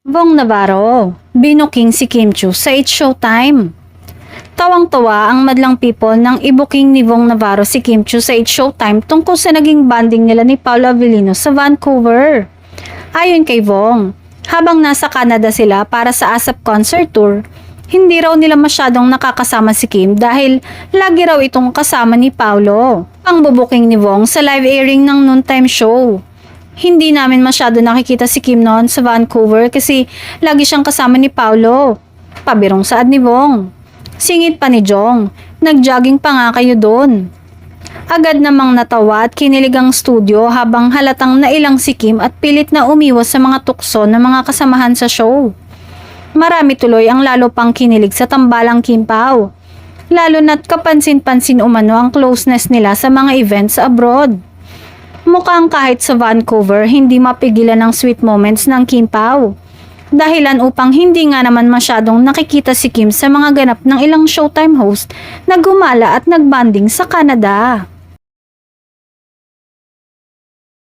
Vong Navarro, binuking si Kim Chiu sa It's Showtime. Tawang-tawa ang madlang people nang ibuking ni Vong Navarro si Kim Chiu sa It's Showtime tungkol sa naging bonding nila ni Paolo Avellino sa Vancouver. Ayon kay Vong, habang nasa Canada sila para sa ASAP concert tour, hindi raw nila masyadong nakakasama si Kim dahil lagi raw itong kasama ni Paolo. Ang bubuking ni Vong sa live airing ng noontime show. Hindi namin masyado nakikita si Kim noon sa Vancouver kasi lagi siyang kasama ni Paolo. Pabirong saad ni Vong. Singit pa ni Jong, nag-jogging pa nga kayo doon. Agad namang natawa at kinilig ang studio habang halatang nailang si Kim at pilit na umiwas sa mga tukso ng mga kasamahan sa show. Marami tuloy ang lalo pang kinilig sa tambalang Kim Pao. Lalo na't kapansin-pansin umano ang closeness nila sa mga events abroad. Mukhang kahit sa Vancouver hindi mapigilan ang sweet moments ng Kim Pao. Dahilan upang hindi nga naman masyadong nakikita si Kim sa mga ganap ng ilang Showtime host na gumala at nagbanding sa Canada.